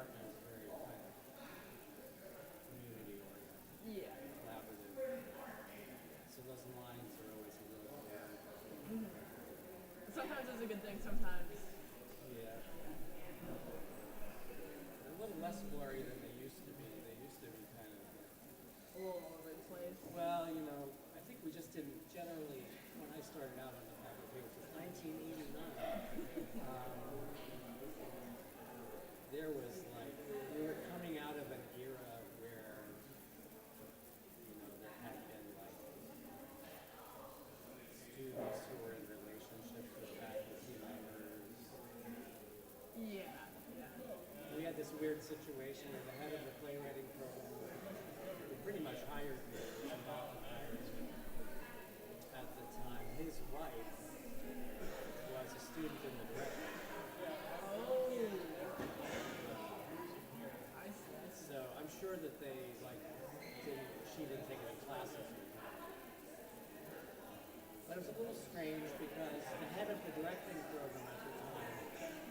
department is very kind of community-oriented, Yeah. collaborative. So those lines are always a little blurry. Sometimes it's a good thing, sometimes. Yeah. They're a little less blurry than they used to be. They used to be kind of like, A little all over the place. well, I think we just didn't generally, when I started out on the faculty, which was 1989, there was like, we were coming out of an era where, there had been like students who were in relationships with faculty members. Yeah. We had this weird situation where the head of the playwriting program, who pretty much hired me, and Malcolm hired me at the time, his wife was a student in the director. Oh. I see. So I'm sure that they she didn't take any classes with him. But it was a little strange because the head of the directing program at the time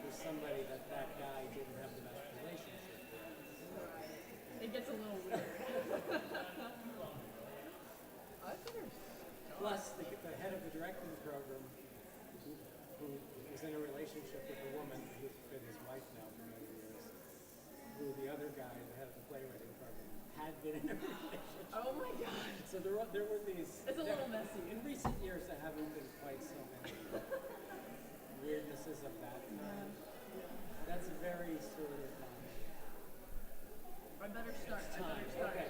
was somebody that guy didn't have the best relationship with. It gets a little weird. Plus, the head of the directing program, who was in a relationship with a woman who's been his wife now for many years, who the other guy, the head of the playwriting program, had been in a relationship. Oh my god. So there were these. It's a little messy. In recent years, there haven't been quite so many weirdnesses of that kind. That's a very sort of. I better start. Time. Okay.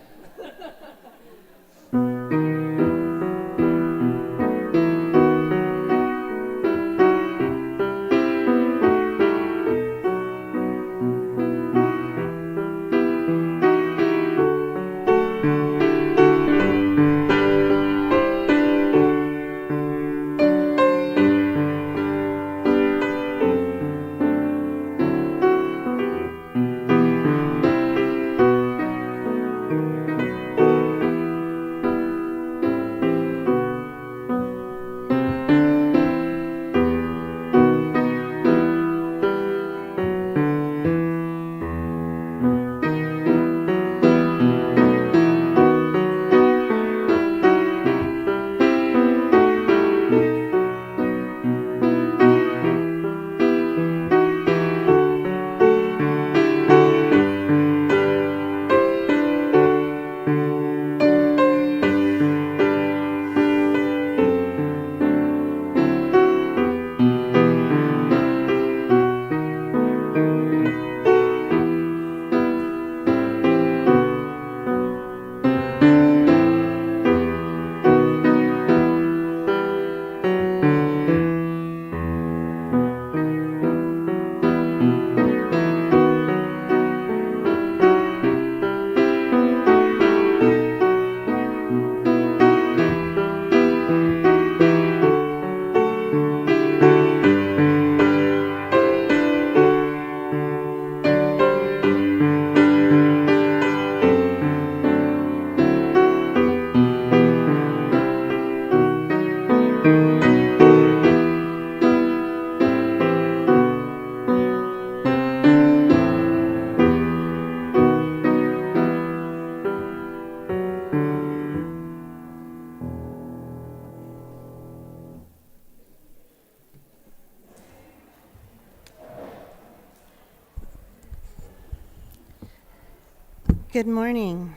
Good morning.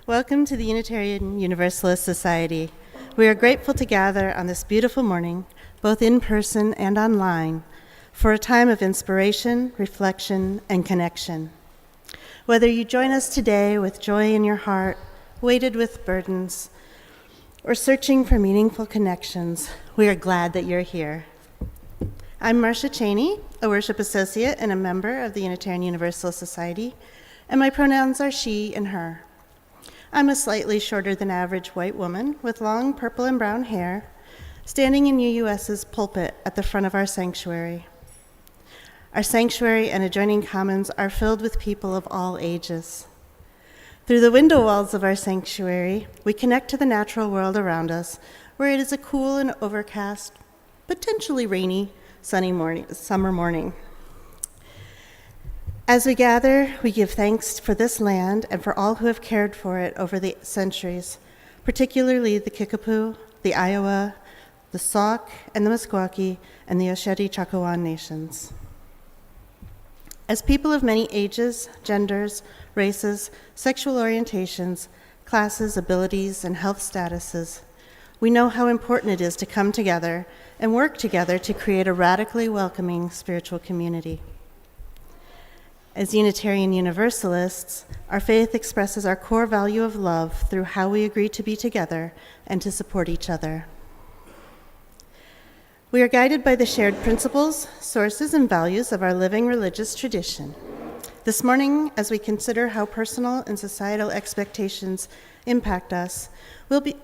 Welcome to the Unitarian Universalist Society. We are grateful to gather on this beautiful morning, both in person and online, for a time of inspiration, reflection, and connection. Whether you join us today with joy in your heart, weighted with burdens, or searching for meaningful connections, we are glad that you're here. I'm Marsha Cheyney, a worship associate and a member of the Unitarian Universalist Society, and my pronouns are she and her. I'm a slightly shorter than average white woman with long purple and brown hair, standing in UUS's pulpit at the front of our sanctuary. Our sanctuary and adjoining commons are filled with people of all ages. Through the window walls of our sanctuary, we connect to the natural world around us, where it is a cool and overcast, potentially rainy, sunny summer morning. As we gather, we give thanks for this land and for all who have cared for it over the centuries, particularly the Kickapoo, the Iowa, the Sauk, and the Meskwaki, and the Osheti-Chakawan nations. As people of many ages, genders, races, sexual orientations, classes, abilities, and health statuses, we know how important it is to come together and work together to create a radically welcoming spiritual community. As Unitarian Universalists, our faith expresses our core value of love through how we agree to be together and to support each other. We are guided by the shared principles, sources, and values of our living religious tradition. This morning, as we consider how personal and societal expectations impact us,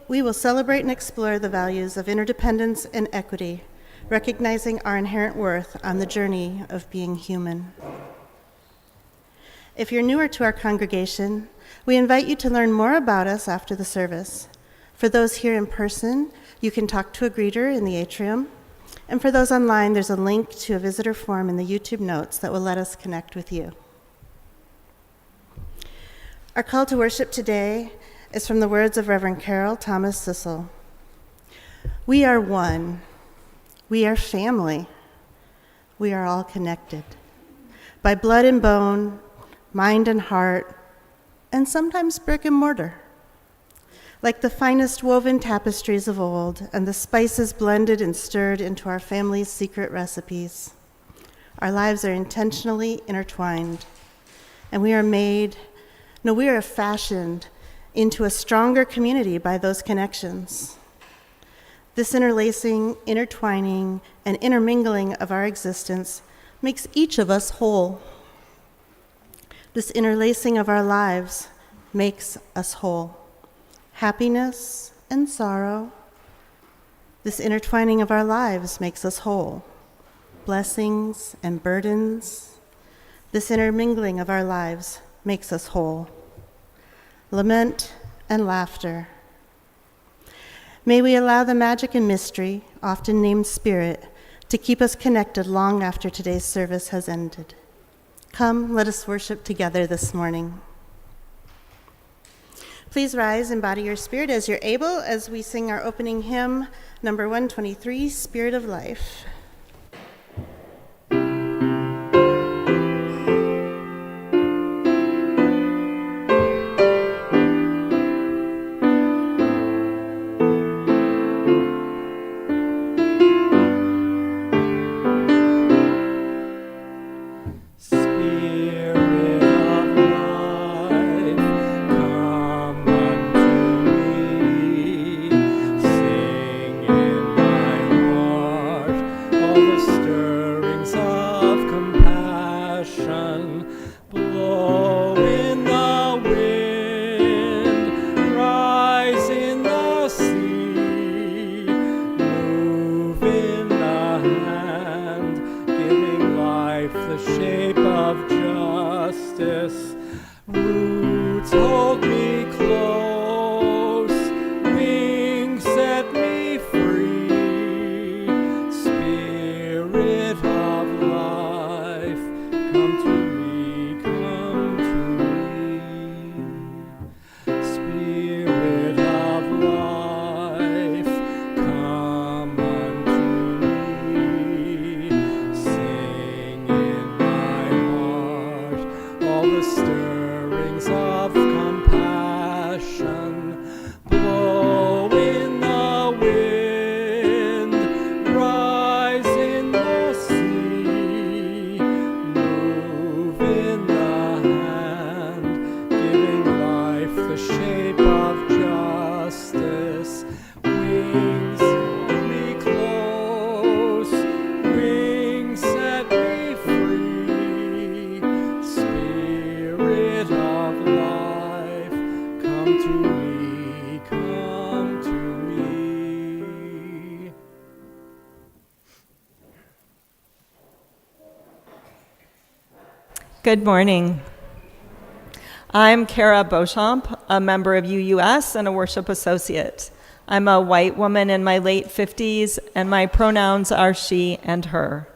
we will celebrate and explore the values of interdependence and equity, recognizing our inherent worth on the journey of being human. If you're newer to our congregation, we invite you to learn more about us after the service. For those here in person, you can talk to a greeter in the atrium. And for those online, there's a link to a visitor form in the YouTube notes that will let us connect with you. Our call to worship today is from the words of Reverend Carol Thomas Sissel. We are one. We are family. We are all connected by blood and bone, mind and heart, and sometimes brick and mortar. Like the finest woven tapestries of old and the spices blended and stirred into our family's secret recipes, our lives are intentionally intertwined, and we are fashioned into a stronger community by those connections. This interlacing, intertwining, and intermingling of our existence makes each of us whole. This interlacing of our lives makes us whole. Happiness and sorrow. This intertwining of our lives makes us whole. Blessings and burdens. This intermingling of our lives makes us whole. Lament and laughter. May we allow the magic and mystery, often named spirit, to keep us connected long after today's service has ended. Come, let us worship together this morning. Please rise and embody your spirit as you're able as we sing our opening hymn, number 123, Spirit of Life. Good morning. I'm Kara Beauchamp, a member of UUS and a worship associate. I'm a white woman in my late 50s, and my pronouns are she and her.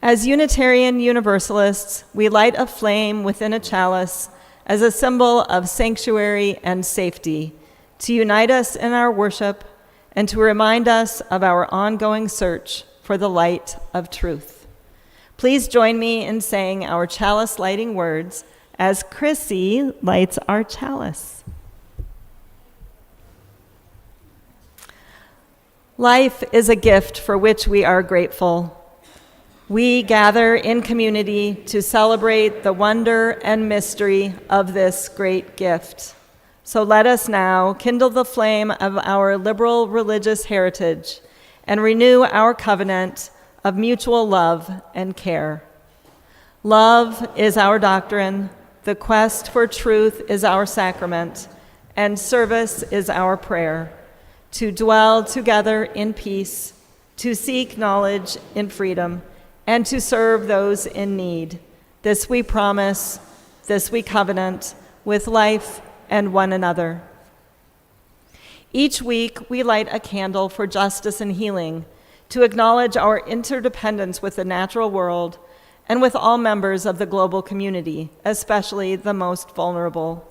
As Unitarian Universalists, we light a flame within a chalice as a symbol of sanctuary and safety, to unite us in our worship and to remind us of our ongoing search for the light of truth. Please join me in saying our chalice lighting words as Chrissy lights our chalice. Life is a gift for which we are grateful. We gather in community to celebrate the wonder and mystery of this great gift. So let us now kindle the flame of our liberal religious heritage and renew our covenant of mutual love and care. Love is our doctrine, the quest for truth is our sacrament, and service is our prayer. To dwell together in peace, to seek knowledge in freedom, and to serve those in need. This we promise, this we covenant, with life and one another. Each week, we light a candle for justice and healing, to acknowledge our interdependence with the natural world and with all members of the global community, especially the most vulnerable.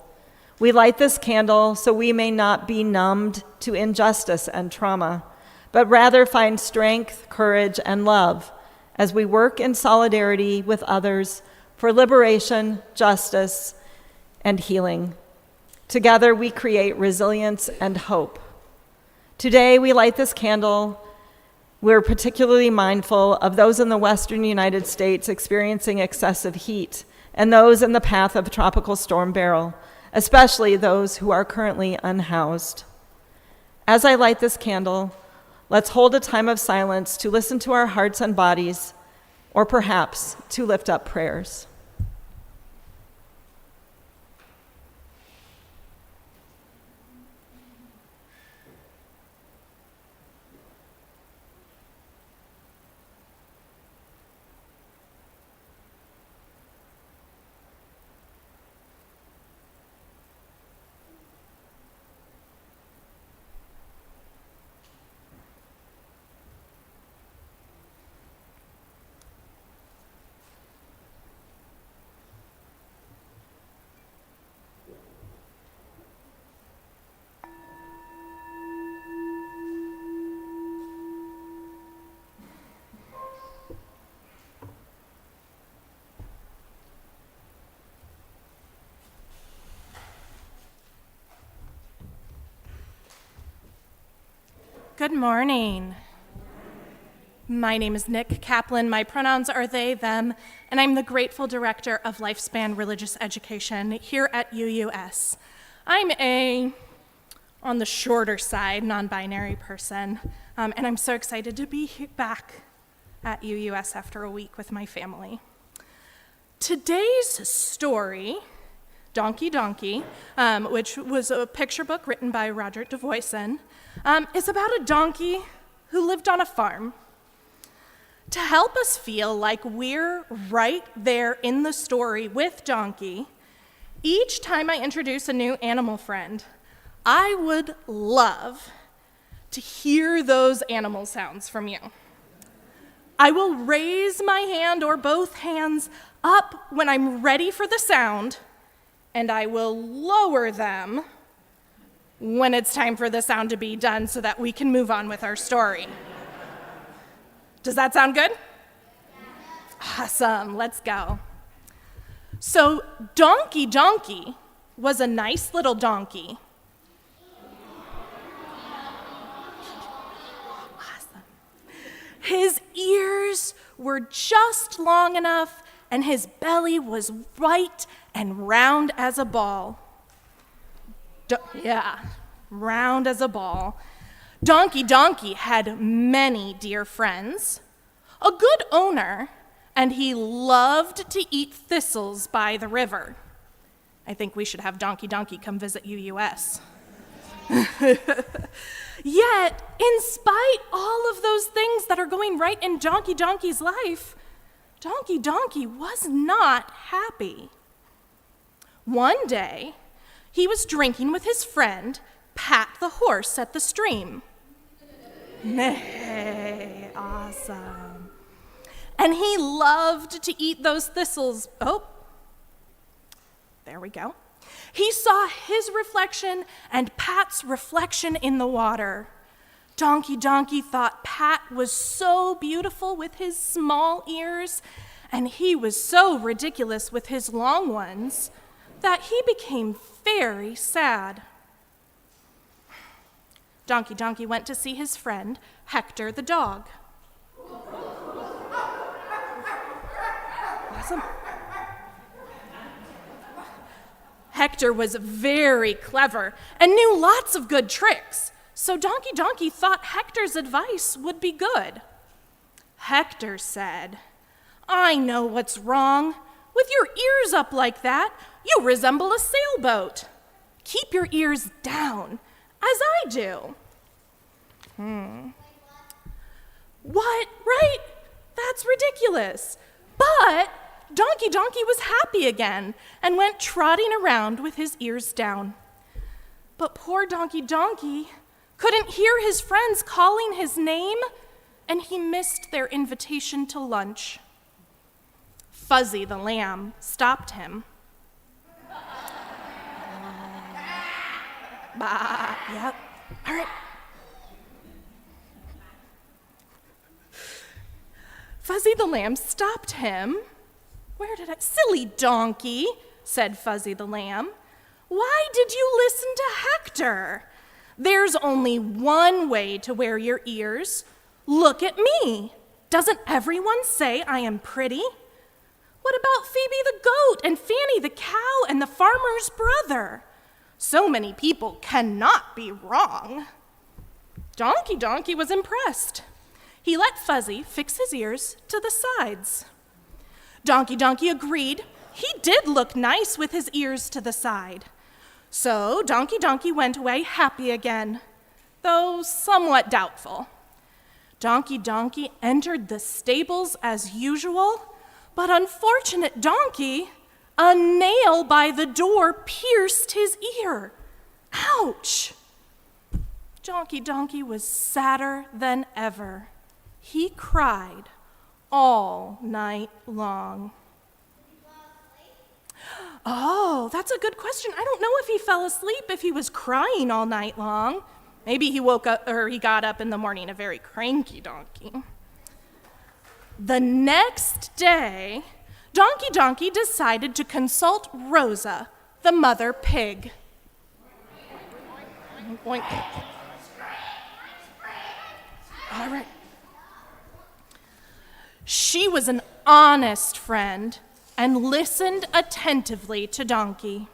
We light this candle so we may not be numbed to injustice and trauma, but rather find strength, courage, and love as we work in solidarity with others for liberation, justice, and healing. Together, we create resilience and hope. Today, we light this candle. We're particularly mindful of those in the western United States experiencing excessive heat and those in the path of Tropical Storm Beryl, especially those who are currently unhoused. As I light this candle, let's hold a time of silence to listen to our hearts and bodies, or perhaps to lift up prayers. Good morning. My name is Nick Kaplan. My pronouns are they, them, and I'm the grateful director of Lifespan Religious Education here at UUS. I'm on the shorter side, non-binary person, and I'm so excited to be back at UUS after a week with my family. Today's story, Donkey Donkey, which was a picture book written by Roderick DeVoyson, is about a donkey who lived on a farm. To help us feel like we're right there in the story with Donkey, each time I introduce a new animal friend, I would love to hear those animal sounds from you. I will raise my hand or both hands up when I'm ready for the sound, and I will lower them when it's time for the sound to be done so that we can move on with our story. Does that sound good? Awesome, let's go. So Donkey Donkey was a nice little donkey. Awesome. His ears were just long enough and his belly was white and round as a ball. Round as a ball. Donkey Donkey had many dear friends, a good owner, and he loved to eat thistles by the river. I think we should have Donkey Donkey come visit UUS. Yet, in spite all of those things that are going right in Donkey Donkey's life, Donkey Donkey was not happy. One day, he was drinking with his friend, Pat the horse, at the stream. Nay, awesome. and he loved to eat those thistles. Oh, there we go. He saw his reflection and Pat's reflection in the water. Donkey thought Pat was so beautiful with his small ears, and he was so ridiculous with his long ones, that he became very sad. Donkey went to see his friend, Hector the dog. Awesome. Hector was very clever and knew lots of good tricks, so Donkey thought Hector's advice would be good. Hector said, "I know what's wrong. With your ears up like that, you resemble a sailboat. Keep your ears down, as I do." What? Right? That's ridiculous. But Donkey was happy again and went trotting around with his ears down. But poor Donkey couldn't hear his friends calling his name, and he missed their invitation to lunch. Fuzzy the lamb stopped him. Bah, yep. All right. Fuzzy the lamb stopped him. Silly donkey, said Fuzzy the lamb. Why did you listen to Hector? There's only one way to wear your ears. Look at me. Doesn't everyone say I am pretty? What about Phoebe the goat and Fanny the cow and the farmer's brother? So many people cannot be wrong. Donkey was impressed. He let Fuzzy fix his ears to the sides. Donkey agreed. He did look nice with his ears to the side. So Donkey went away happy again, though somewhat doubtful. Donkey entered the stables as usual, but unfortunate Donkey, a nail by the door pierced his ear. Ouch! Donkey was sadder than ever. He cried all night long. Oh, that's a good question. I don't know if he fell asleep if he was crying all night long. Maybe he woke up or he got up in the morning a very cranky donkey. The next day, Donkey decided to consult Rosa, the mother pig. Boink. All right. She was an honest friend and listened attentively to Donkey.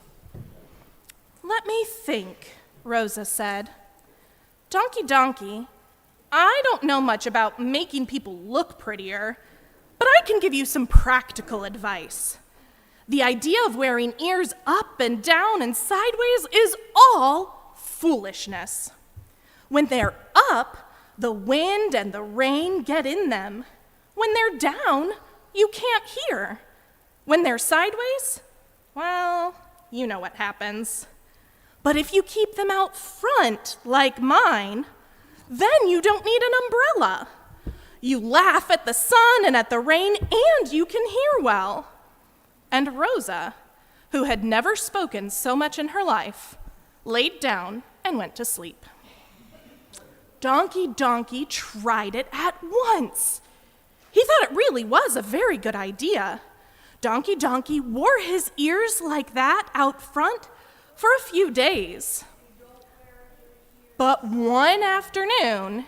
Let me think, Rosa said. Donkey, I don't know much about making people look prettier, but I can give you some practical advice. The idea of wearing ears up and down and sideways is all foolishness. When they're up, the wind and the rain get in them. When they're down, you can't hear. When they're sideways, well, you know what happens. But if you keep them out front, like mine, then you don't need an umbrella. You laugh at the sun and at the rain, and you can hear well. And Rosa, who had never spoken so much in her life, laid down and went to sleep. Donkey tried it at once. He thought it really was a very good idea. Donkey wore his ears like that out front for a few days. But one afternoon,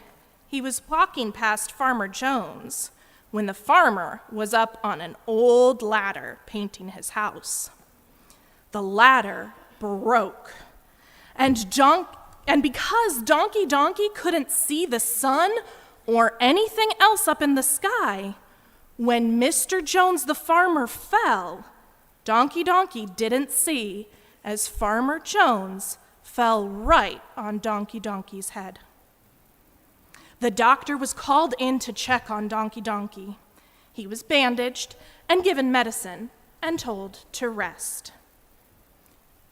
he was walking past Farmer Jones when the farmer was up on an old ladder painting his house. The ladder broke, and because Donkey couldn't see the sun or anything else up in the sky, when Mr. Jones the farmer fell, Donkey didn't see as Farmer Jones fell right on Donkey's head. The doctor was called in to check on Donkey. He was bandaged and given medicine and told to rest.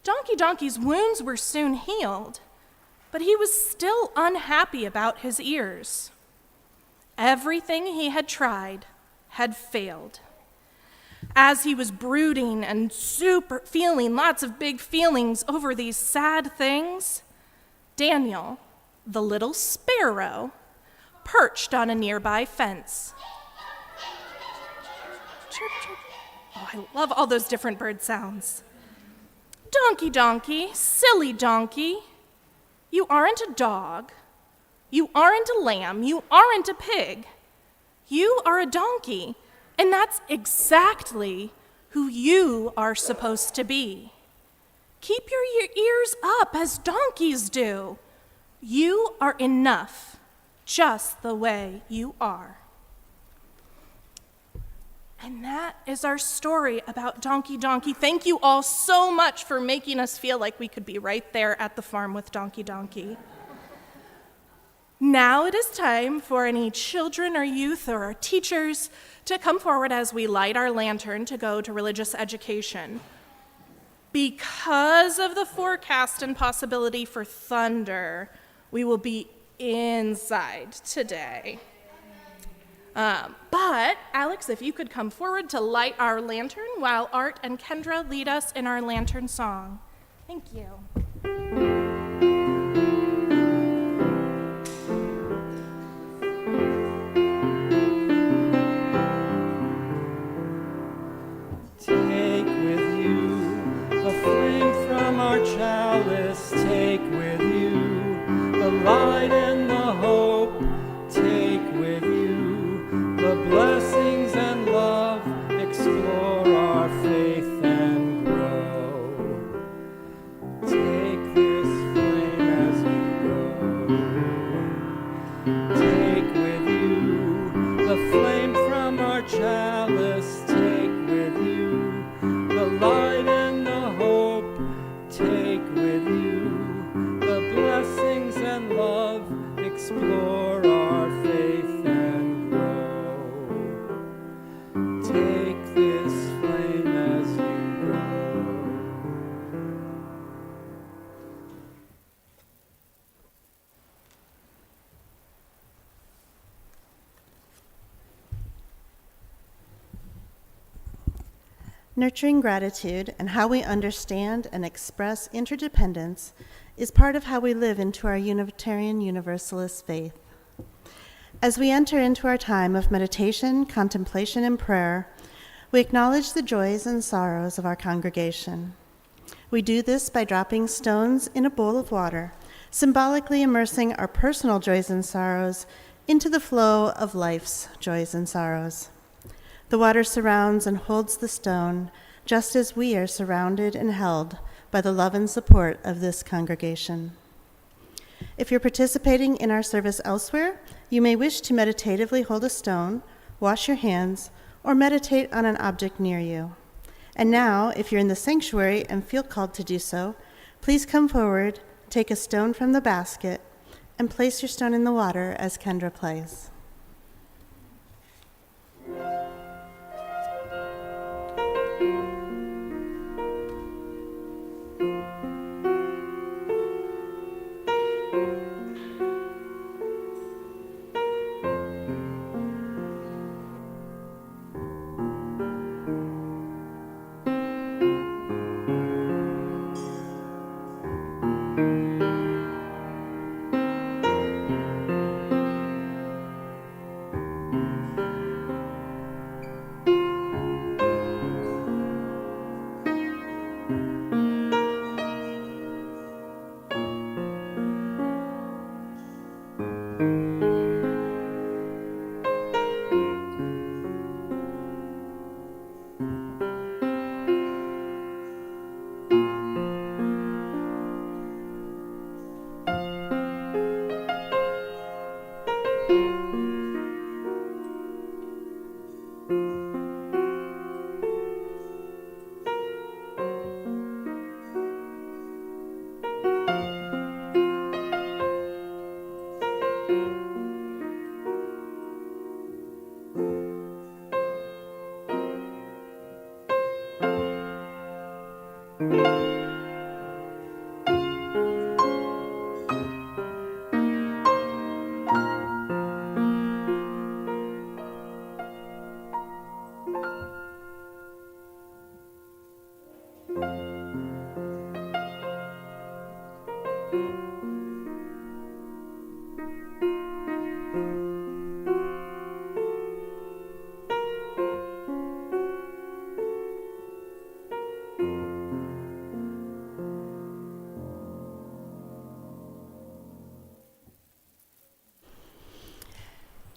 Donkey's wounds were soon healed, but he was still unhappy about his ears. Everything he had tried had failed. As he was brooding and feeling lots of big feelings over these sad things, Daniel, the little sparrow, perched on a nearby fence. Chirp, chirp. Oh, I love all those different bird sounds. Donkey, donkey, silly donkey, you aren't a dog, you aren't a lamb, you aren't a pig. You are a donkey, and that's exactly who you are supposed to be. Keep your ears up as donkeys do. You are enough, just the way you are. And that is our story about Donkey Donkey. Thank you all so much for making us feel like we could be right there at the farm with Donkey Donkey. Now it is time for any children or youth or our teachers to come forward as we light our lantern to go to religious education. Because of the forecast and possibility for thunder, we will be inside today. But, Alex, if you could come forward to light our lantern while Art and Kendra lead us in our lantern song. Thank you. Take with you the flame from our chalice. Take with you the light and the hope. Take with you the blessings and love. Explore our faith and grow. Take this flame as you go. Take with you the flame from our chalice. Take with you the light and the hope. Take with you the blessings and love. Explore our faith and grow. Take this flame as you go. Nurturing gratitude and how we understand and express interdependence is part of how we live into our Unitarian Universalist faith. As we enter into our time of meditation, contemplation, and prayer, we acknowledge the joys and sorrows of our congregation. We do this by dropping stones in a bowl of water, symbolically immersing our personal joys and sorrows into the flow of life's joys and sorrows. The water surrounds and holds the stone, just as we are surrounded and held by the love and support of this congregation. If you're participating in our service elsewhere, you may wish to meditatively hold a stone, wash your hands, or meditate on an object near you. And now, if you're in the sanctuary and feel called to do so, please come forward, take a stone from the basket, and place your stone in the water as Kendra plays.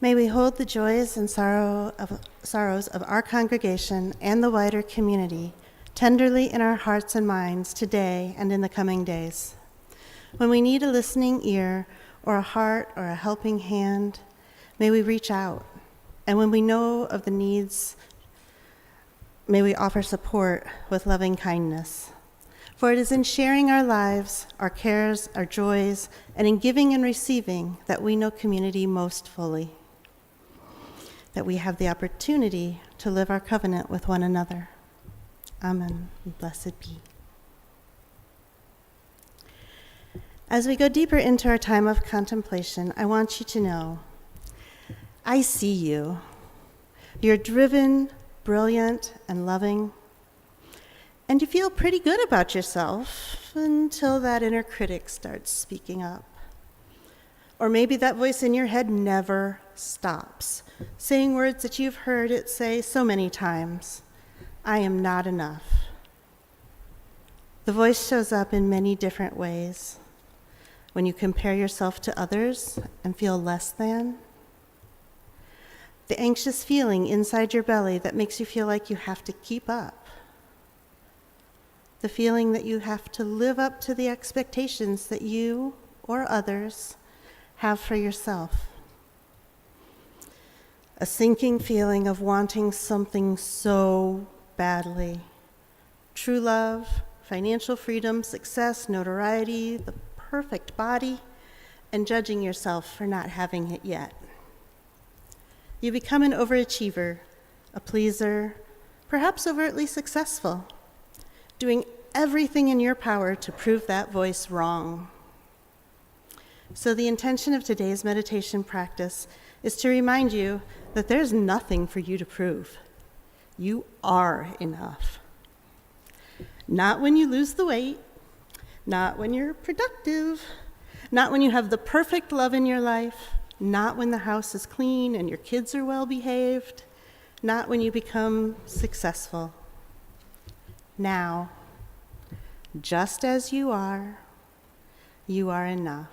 May we hold the joys and sorrows of our congregation and the wider community tenderly in our hearts and minds today and in the coming days. When we need a listening ear or a heart or a helping hand, may we reach out. And when we know of the needs, may we offer support with loving kindness. For it is in sharing our lives, our cares, our joys, and in giving and receiving that we know community most fully, that we have the opportunity to live our covenant with one another. Amen. Blessed be. As we go deeper into our time of contemplation, I want you to know, I see you. You're driven, brilliant, and loving. And you feel pretty good about yourself until that inner critic starts speaking up. Or maybe that voice in your head never stops, saying words that you've heard it say so many times. I am not enough. The voice shows up in many different ways. When you compare yourself to others and feel less than. The anxious feeling inside your belly that makes you feel like you have to keep up. The feeling that you have to live up to the expectations that you or others have for yourself. A sinking feeling of wanting something so badly. True love, financial freedom, success, notoriety, the perfect body, and judging yourself for not having it yet. You become an overachiever, a pleaser, perhaps overtly successful, doing everything in your power to prove that voice wrong. So the intention of today's meditation practice is to remind you that there's nothing for you to prove. You are enough. Not when you lose the weight, not when you're productive, not when you have the perfect love in your life, not when the house is clean and your kids are well behaved, not when you become successful. Now, just as you are enough.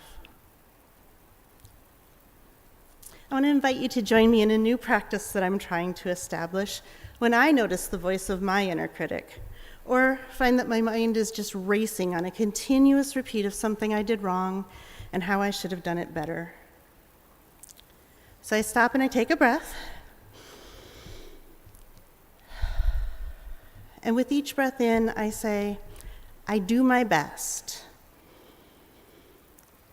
I want to invite you to join me in a new practice that I'm trying to establish when I notice the voice of my inner critic, or find that my mind is just racing on a continuous repeat of something I did wrong and how I should have done it better. So I stop and I take a breath. And with each breath in, I say, I do my best.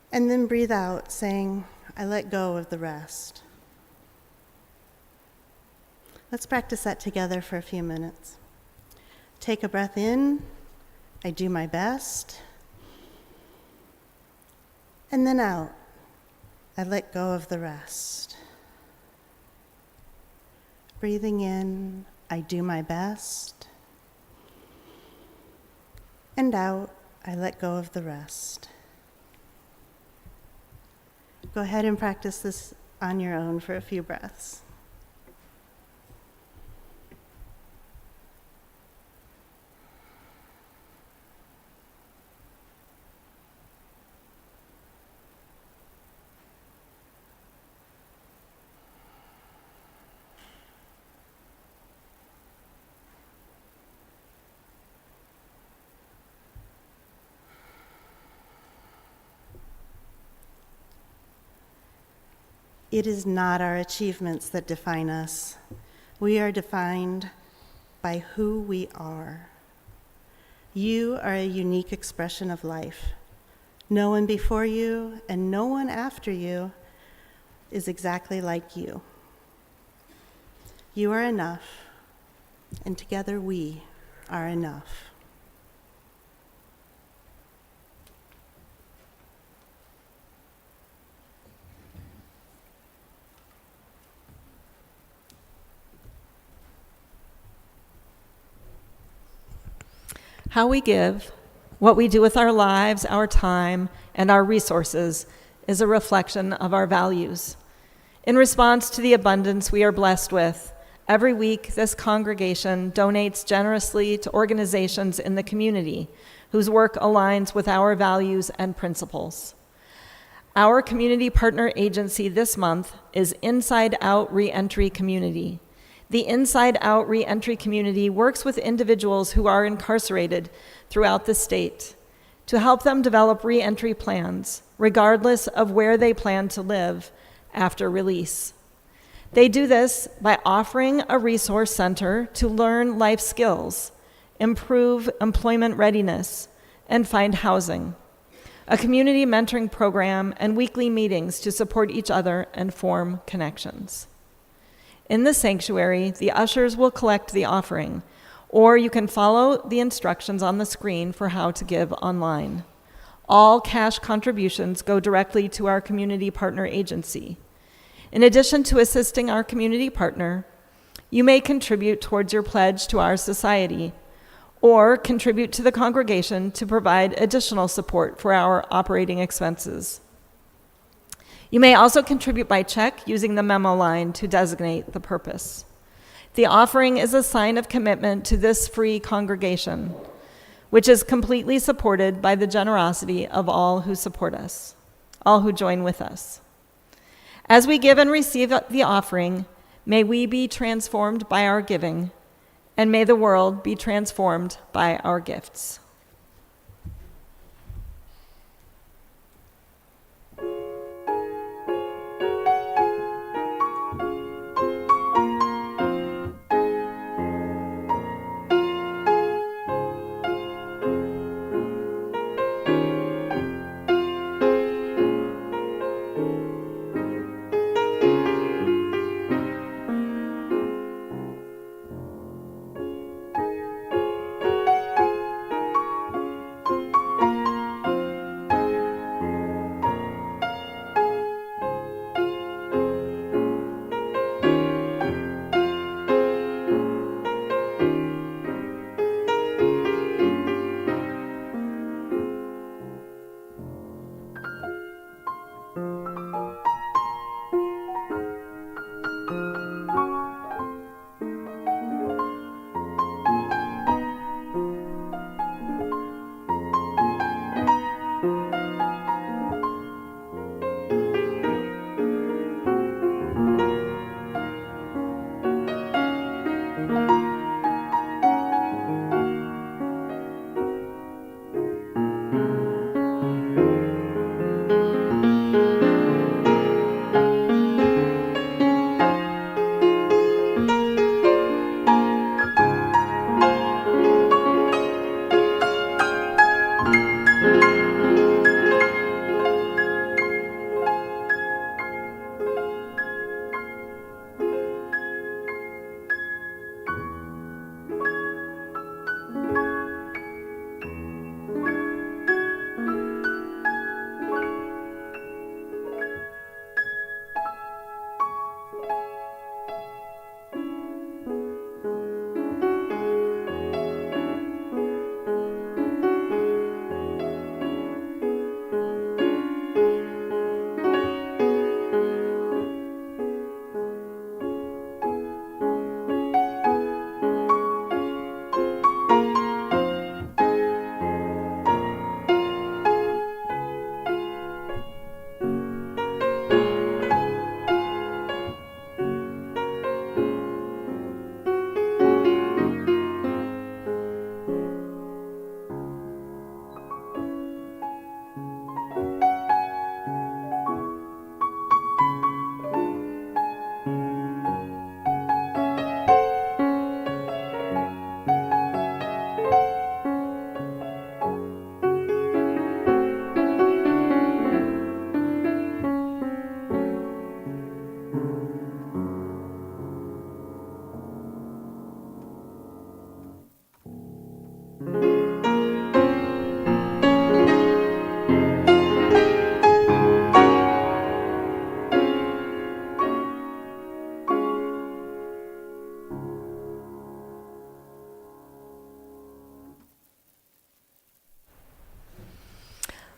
And then breathe out, saying, I let go of the rest. Let's practice that together for a few minutes. Take a breath in, I do my best. And then out, I let go of the rest. Breathing in, I do my best. And out, I let go of the rest. Go ahead and practice this on your own for a few breaths. It is not our achievements that define us. We are defined by who we are. You are a unique expression of life. No one before you and no one after you is exactly like you. You are enough, and together we are enough. How we give, what we do with our lives, our time, and our resources is a reflection of our values. In response to the abundance we are blessed with, every week this congregation donates generously to organizations in the community whose work aligns with our values and principles. Our community partner agency this month is Inside Out Reentry Community. The Inside Out Reentry Community works with individuals who are incarcerated throughout the state to help them develop reentry plans, regardless of where they plan to live after release. They do this by offering a resource center to learn life skills, improve employment readiness, and find housing, a community mentoring program, and weekly meetings to support each other and form connections. In the sanctuary, the ushers will collect the offering, or you can follow the instructions on the screen for how to give online. All cash contributions go directly to our community partner agency. In addition to assisting our community partner, you may contribute towards your pledge to our society, or contribute to the congregation to provide additional support for our operating expenses. You may also contribute by check using the memo line to designate the purpose. The offering is a sign of commitment to this free congregation, which is completely supported by the generosity of all who support us, all who join with us. As we give and receive the offering, may we be transformed by our giving, and may the world be transformed by our gifts.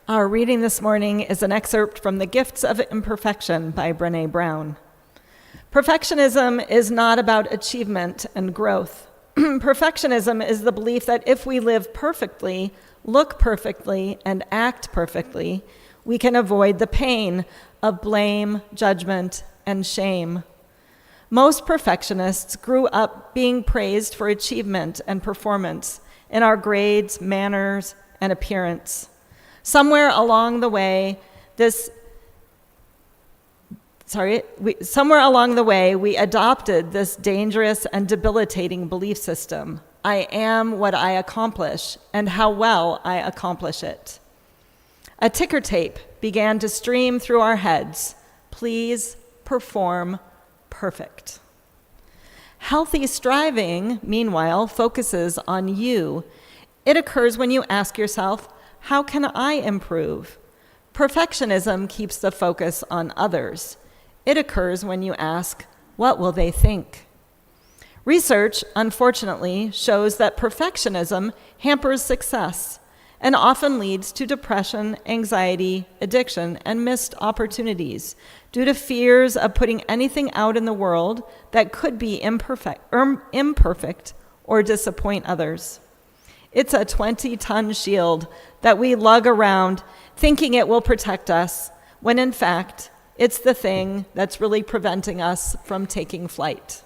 Our reading this morning is an excerpt from The Gifts of Imperfection by Brené Brown. Perfectionism is not about achievement and growth. Perfectionism is the belief that if we live perfectly, look perfectly, and act perfectly, we can avoid the pain of blame, judgment, and shame. Most perfectionists grew up being praised for achievement and performance in our grades, manners, and appearance. Somewhere along the way, we adopted this dangerous and debilitating belief system. I am what I accomplish and how well I accomplish it. A ticker tape began to stream through our heads. Please perform perfect. Healthy striving, meanwhile, focuses on you. It occurs when you ask yourself, how can I improve? Perfectionism keeps the focus on others. It occurs when you ask, what will they think? Research, unfortunately, shows that perfectionism hampers success and often leads to depression, anxiety, addiction, and missed opportunities due to fears of putting anything out in the world that could be imperfect or disappoint others. It's a 20-ton shield that we lug around thinking it will protect us, when in fact, it's the thing that's really preventing us from taking flight.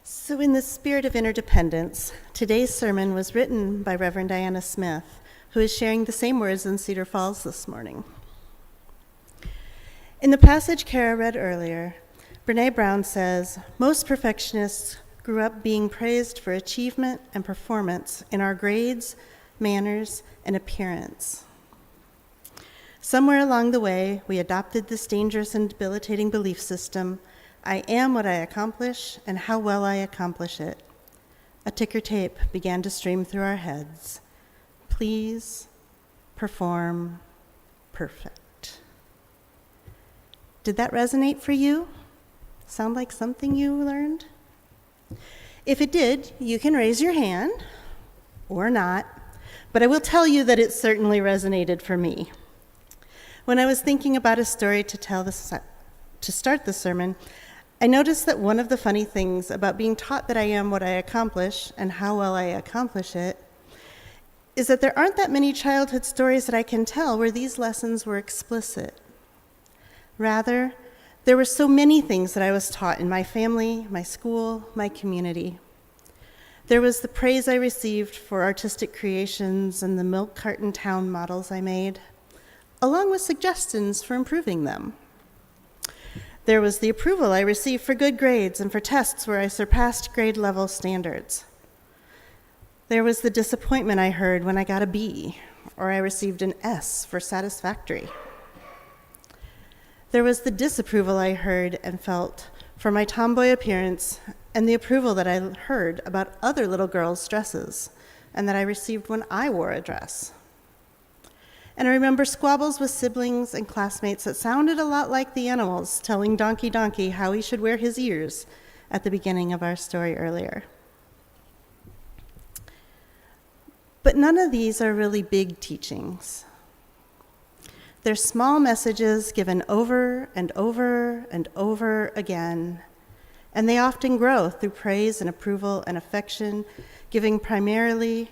So in the spirit of interdependence, today's sermon was written by Reverend Diana Smith, who is sharing the same words in Cedar Falls this morning. In the passage Kara read earlier, Brene Brown says, most perfectionists grew up being praised for achievement and performance in our grades, manners, and appearance. Somewhere along the way, we adopted this dangerous and debilitating belief system, I am what I accomplish and how well I accomplish it. A ticker tape began to stream through our heads. Please perform perfect. Did that resonate for you? Sound like something you learned? If it did, you can raise your hand, or not, but I will tell you that it certainly resonated for me. When I was thinking about a story to start the sermon, I noticed that one of the funny things about being taught that I am what I accomplish and how well I accomplish it is that there aren't that many childhood stories that I can tell where these lessons were explicit. Rather, there were so many things that I was taught in my family, my school, my community. There was the praise I received for artistic creations and the milk carton town models I made, along with suggestions for improving them. There was the approval I received for good grades and for tests where I surpassed grade level standards. There was the disappointment I heard when I got a B, or I received an S for satisfactory. There was the disapproval I heard and felt for my tomboy appearance and the approval that I heard about other little girls' dresses and that I received when I wore a dress. And I remember squabbles with siblings and classmates that sounded a lot like the animals telling Donkey Donkey how he should wear his ears at the beginning of our story earlier. But none of these are really big teachings. They're small messages given over and over and over again, and they often grow through praise and approval and affection, giving primarily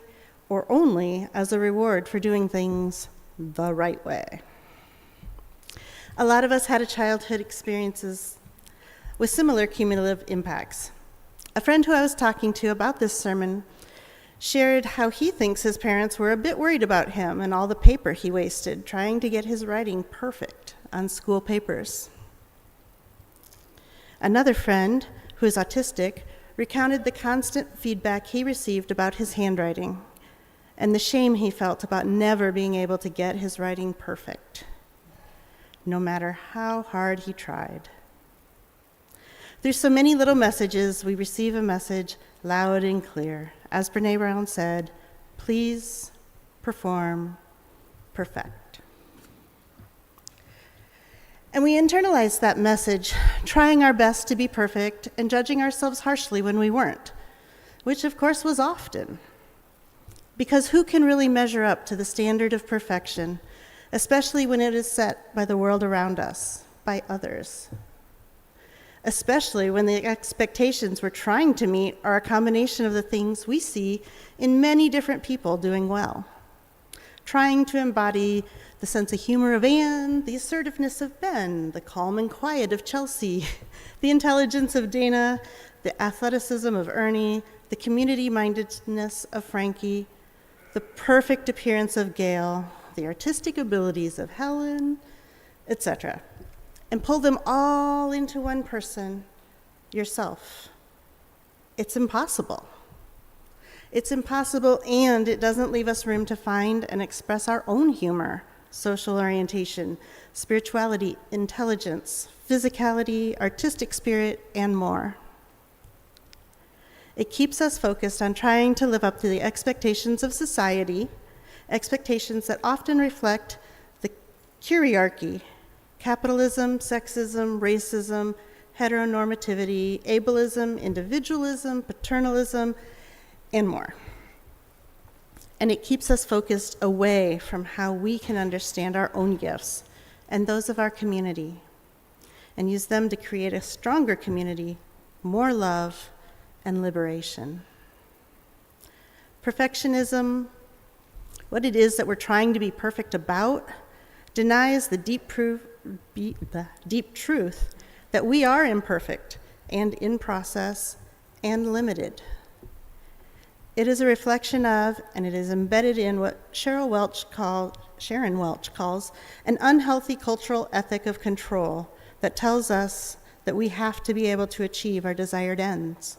or only as a reward for doing things the right way. A lot of us had childhood experiences with similar cumulative impacts. A friend who I was talking to about this sermon shared how he thinks his parents were a bit worried about him and all the paper he wasted trying to get his writing perfect on school papers. Another friend, who is autistic, recounted the constant feedback he received about his handwriting and the shame he felt about never being able to get his writing perfect, no matter how hard he tried. Through so many little messages, we receive a message loud and clear. As Brene Brown said, please perform perfect. And we internalize that message, trying our best to be perfect and judging ourselves harshly when we weren't, which of course was often. Because who can really measure up to the standard of perfection, especially when it is set by the world around us? by others, especially when the expectations we're trying to meet are a combination of the things we see in many different people doing well. Trying to embody the sense of humor of Anne, the assertiveness of Ben, the calm and quiet of Chelsea, the intelligence of Dana, the athleticism of Ernie, the community-mindedness of Frankie, the perfect appearance of Gail, the artistic abilities of Helen, etc., and pull them all into one person, yourself. It's impossible. It's impossible, and it doesn't leave us room to find and express our own humor, social orientation, spirituality, intelligence, physicality, artistic spirit, and more. It keeps us focused on trying to live up to the expectations of society, expectations that often reflect the hierarchy, capitalism, sexism, racism, heteronormativity, ableism, individualism, paternalism, and more. And it keeps us focused away from how we can understand our own gifts and those of our community, and use them to create a stronger community, more love, and liberation. Perfectionism, what it is that we're trying to be perfect about, denies the deep truth that we are imperfect and in process and limited. It is a reflection of, and it is embedded in what Sharon Welch calls an unhealthy cultural ethic of control that tells us that we have to be able to achieve our desired ends.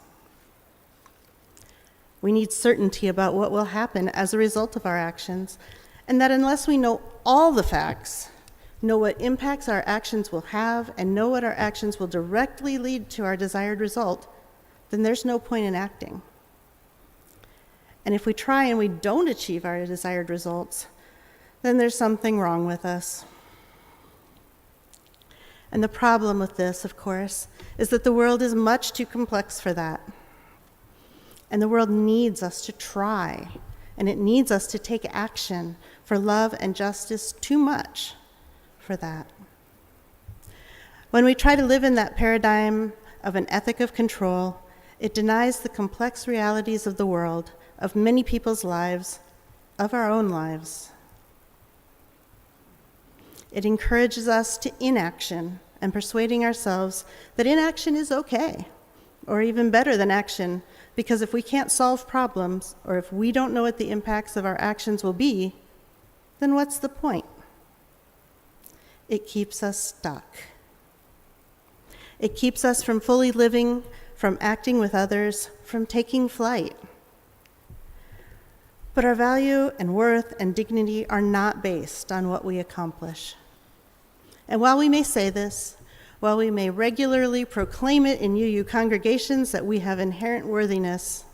We need certainty about what will happen as a result of our actions, and that unless we know all the facts, know what impacts our actions will have, and know what our actions will directly lead to our desired result, then there's no point in acting. And if we try and we don't achieve our desired results, then there's something wrong with us. And the problem with this, of course, is that the world is much too complex for that. And the world needs us to try, and it needs us to take action for love and justice too much for that. When we try to live in that paradigm of an ethic of control, it denies the complex realities of the world, of many people's lives, of our own lives. It encourages us to inaction and persuading ourselves that inaction is okay, or even better than action, because if we can't solve problems, or if we don't know what the impacts of our actions will be, then what's the point? It keeps us stuck. It keeps us from fully living, from acting with others, from taking flight. But our value and worth and dignity are not based on what we accomplish. And while we may say this, while we may regularly proclaim it in UU congregations that we have inherent worthiness,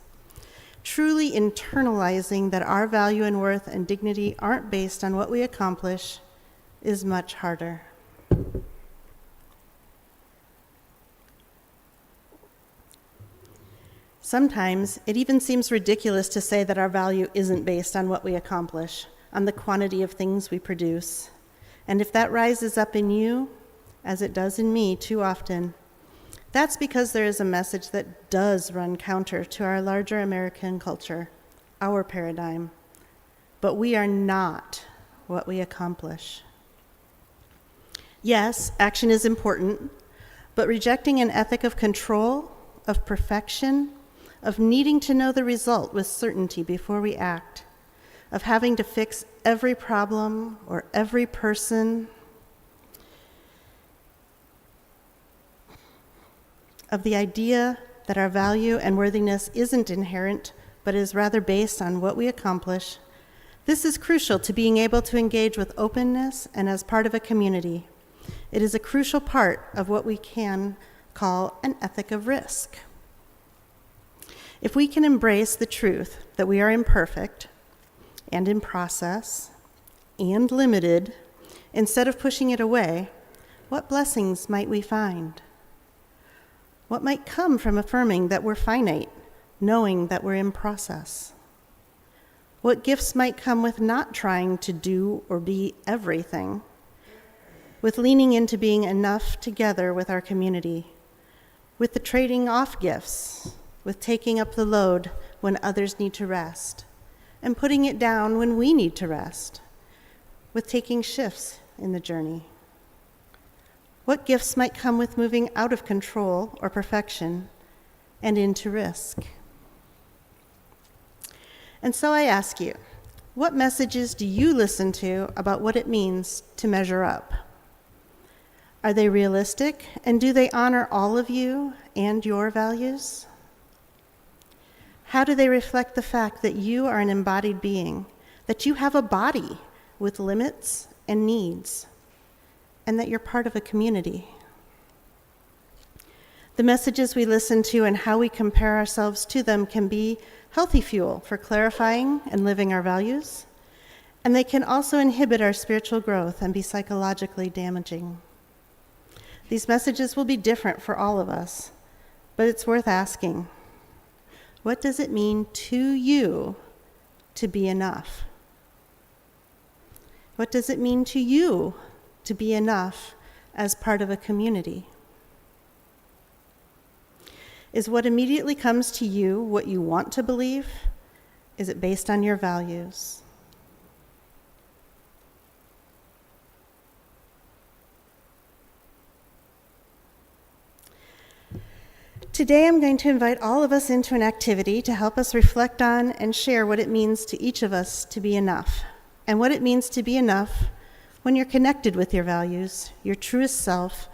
truly internalizing that our value and worth and dignity aren't based on what we accomplish is much harder. Sometimes it even seems ridiculous to say that our value isn't based on what we accomplish, on the quantity of things we produce. And if that rises up in you, as it does in me too often, that's because there is a message that does run counter to our larger American culture, our paradigm. But we are not what we accomplish. Yes, action is important, but rejecting an ethic of control, of perfection, of needing to know the result with certainty before we act, of having to fix every problem or every person, of the idea that our value and worthiness isn't inherent, but is rather based on what we accomplish, this is crucial to being able to engage with openness and as part of a community. It is a crucial part of what we can call an ethic of risk. If we can embrace the truth that we are imperfect and in process and limited, instead of pushing it away, what blessings might we find? What might come from affirming that we're finite, knowing that we're in process? What gifts might come with not trying to do or be everything, with leaning into being enough together with our community, with the trading off gifts, with taking up the load when others need to rest, and putting it down when we need to rest, with taking shifts in the journey. What gifts might come with moving out of control or perfection and into risk? And so I ask you, what messages do you listen to about what it means to measure up? Are they realistic, and do they honor all of you and your values? How do they reflect the fact that you are an embodied being, that you have a body with limits and needs, and that you're part of a community? The messages we listen to and how we compare ourselves to them can be healthy fuel for clarifying and living our values, and they can also inhibit our spiritual growth and be psychologically damaging. These messages will be different for all of us, but it's worth asking, what does it mean to you to be enough? What does it mean to you to be enough as part of a community? Is what immediately comes to you what you want to believe? Is it based on your values? Today I'm going to invite all of us into an activity to help us reflect on and share what it means to each of us to be enough, and what it means to be enough when you're connected with your values, your truest self,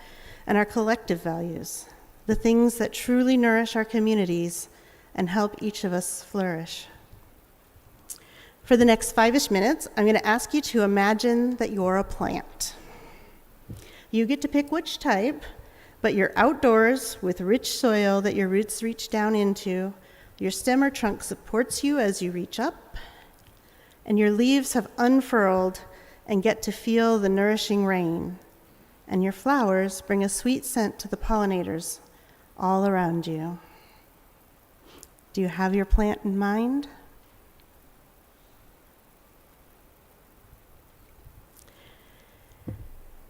and our collective values, the things that truly nourish our communities and help each of us flourish. For the next 5-ish minutes, I'm going to ask you to imagine that you're a plant. You get to pick which type, but you're outdoors with rich soil that your roots reach down into. Your stem or trunk supports you as you reach up, and your leaves have unfurled and get to feel the nourishing rain, and your flowers bring a sweet scent to the pollinators all around you. Do you have your plant in mind?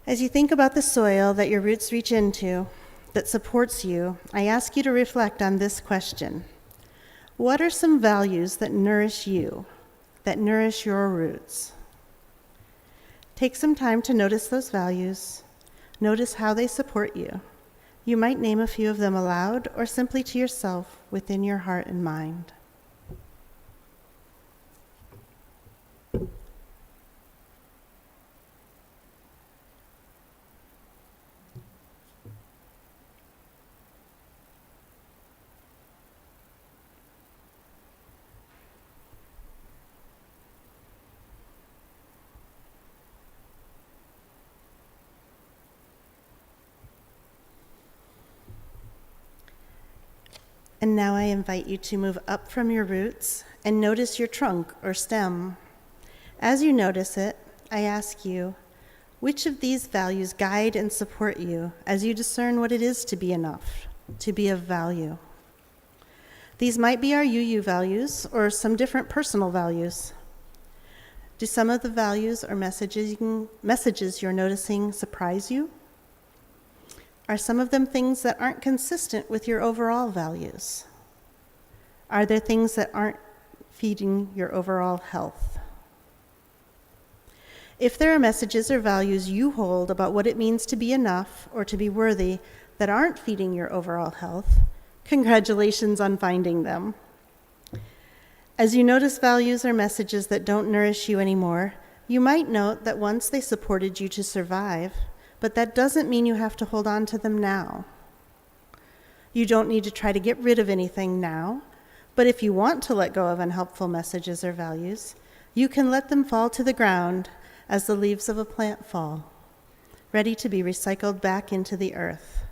As you think about the soil that your roots reach into, that supports you, I ask you to reflect on this question. What are some values that nourish you, that nourish your roots? Take some time to notice those values. Notice how they support you. You might name a few of them aloud or simply to yourself within your heart and mind. And now I invite you to move up from your roots and notice your trunk or stem. As you notice it, I ask you, which of these values guide and support you as you discern what it is to be enough, to be of value? These might be our UU values or some different personal values. Do some of the values or messages you're noticing surprise you? Are some of them things that aren't consistent with your overall values? Are there things that aren't feeding your overall health? If there are messages or values you hold about what it means to be enough or to be worthy that aren't feeding your overall health, congratulations on finding them. As you notice values or messages that don't nourish you anymore, you might note that once they supported you to survive, but that doesn't mean you have to hold on to them now. You don't need to try to get rid of anything now, but if you want to let go of unhelpful messages or values, you can let them fall to the ground as the leaves of a plant fall, ready to be recycled back into the earth.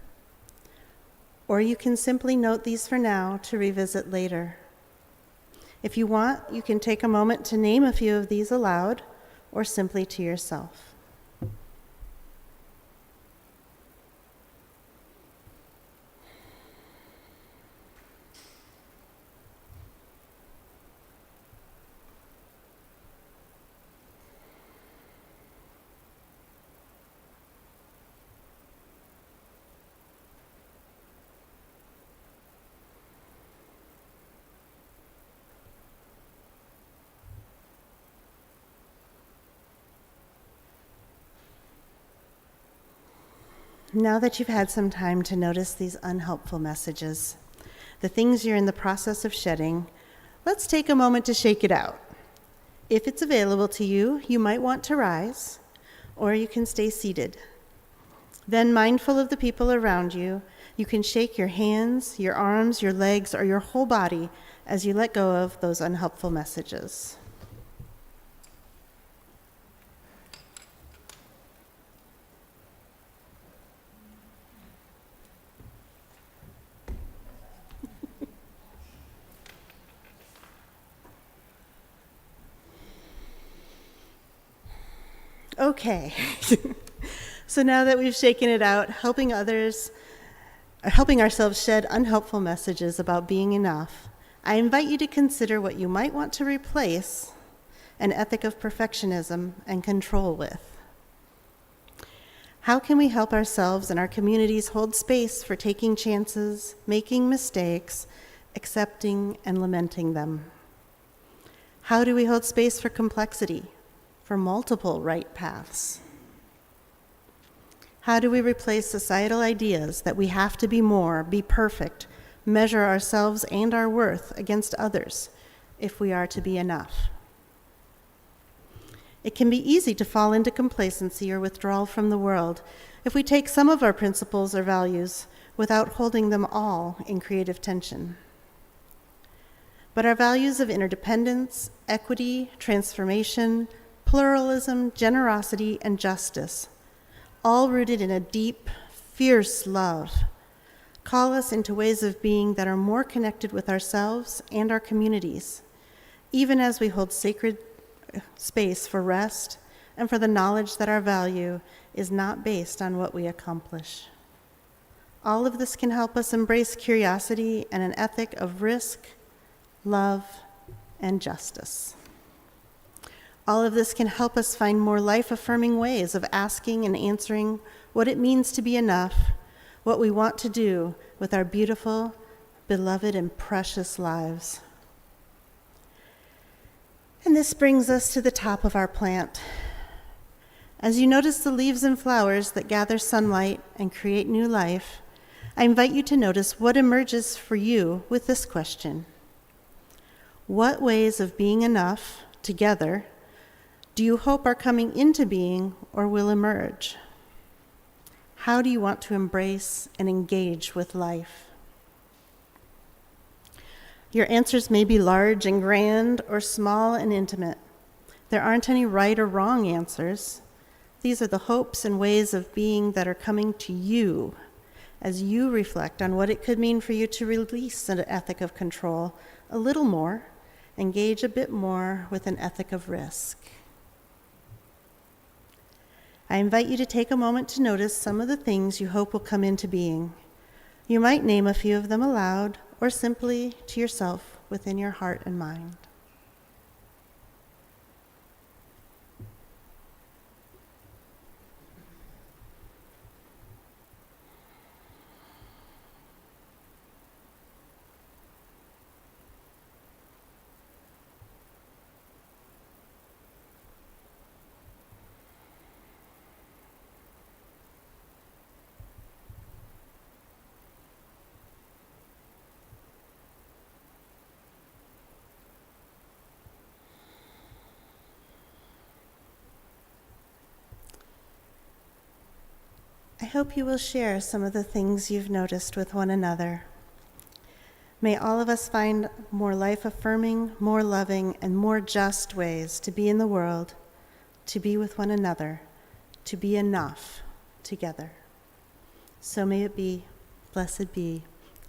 Or you can simply note these for now to revisit later. If you want, you can take a moment to name a few of these aloud or simply to yourself. Now that you've had some time to notice these unhelpful messages, the things you're in the process of shedding, let's take a moment to shake it out. If it's available to you, you might want to rise, or you can stay seated. Then, mindful of the people around you, you can shake your hands, your arms, your legs, or your whole body as you let go of those unhelpful messages. Okay. So now that we've shaken it out, helping ourselves shed unhelpful messages about being enough, I invite you to consider what you might want to replace an ethic of perfectionism and control with. How can we help ourselves and our communities hold space for taking chances, making mistakes, accepting and lamenting them? How do we hold space for complexity, for multiple right paths? How do we replace societal ideas that we have to be more, be perfect, measure ourselves and our worth against others if we are to be enough? It can be easy to fall into complacency or withdrawal from the world if we take some of our principles or values without holding them all in creative tension. But our values of interdependence, equity, transformation, pluralism, generosity, and justice, all rooted in a deep, fierce love, call us into ways of being that are more connected with ourselves and our communities, even as we hold sacred space for rest and for the knowledge that our value is not based on what we accomplish. All of this can help us embrace curiosity and an ethic of risk, love, and justice. All of this can help us find more life-affirming ways of asking and answering what it means to be enough, what we want to do with our beautiful, beloved, and precious lives. And this brings us to the top of our plant. As you notice the leaves and flowers that gather sunlight and create new life, I invite you to notice what emerges for you with this question. What ways of being enough together do you hope are coming into being or will emerge? How do you want to embrace and engage with life? Your answers may be large and grand or small and intimate. There aren't any right or wrong answers. These are the hopes and ways of being that are coming to you as you reflect on what it could mean for you to release an ethic of control a little more, engage a bit more with an ethic of risk. I invite you to take a moment to notice some of the things you hope will come into being. You might name a few of them aloud or simply to yourself within your heart and mind. I hope you will share some of the things you've noticed with one another. May all of us find more life-affirming, more loving, and more just ways to be in the world, to be with one another, to be enough together. So may it be, blessed be,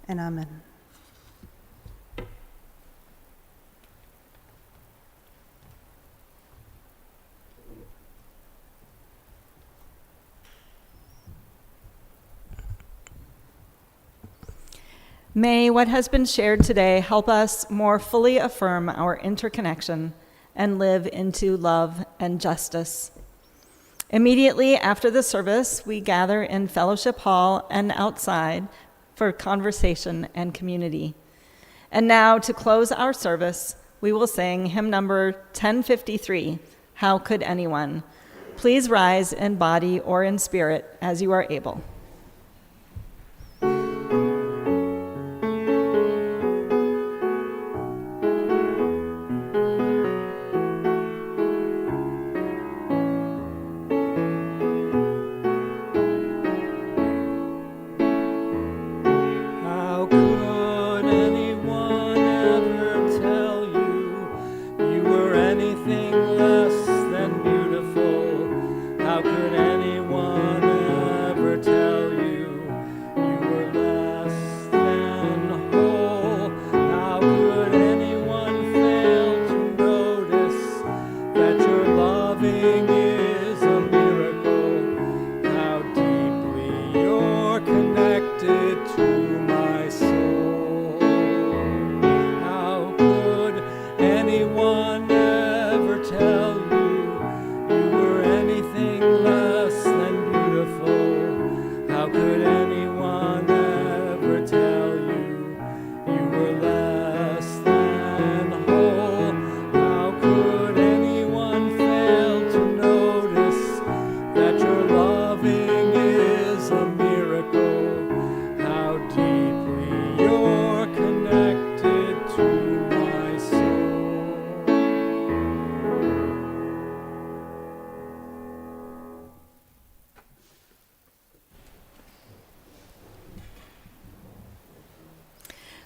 and amen. May what has been shared today help us more fully affirm our interconnection and live into love and justice. Immediately after the service, we gather in Fellowship Hall and outside for conversation and community. And now, to close our service, we will sing hymn number 1053, How Could Anyone? Please rise in body or in spirit as you are able. tell you you were anything less than beautiful? How could anyone ever tell you you were less than whole? How could anyone fail to notice that your loving is a miracle? How deeply you're connected to my soul.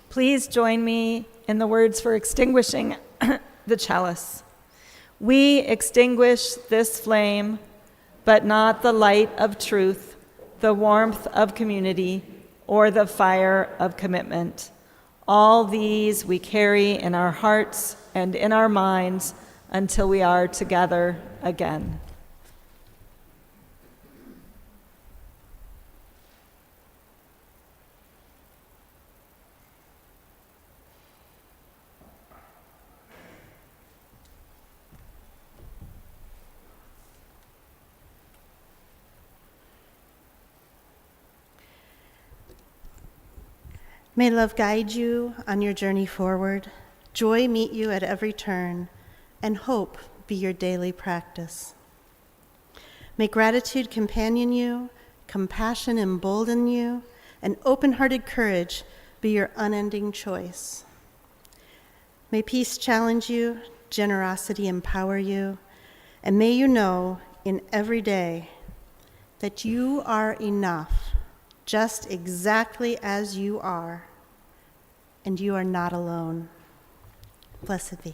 Please join me in the words for extinguishing the chalice. We extinguish this flame, but not the light of truth, the warmth of community, or the fire of commitment. All these we carry in our hearts and in our minds until we are together again. May love guide you on your journey forward, joy meet you at every turn, and hope be your daily practice. May gratitude companion you, compassion embolden you, and open-hearted courage be your unending choice. May peace challenge you, generosity empower you, and may you know in every day that you are enough, just exactly as you are, and you are not alone. Blessed be.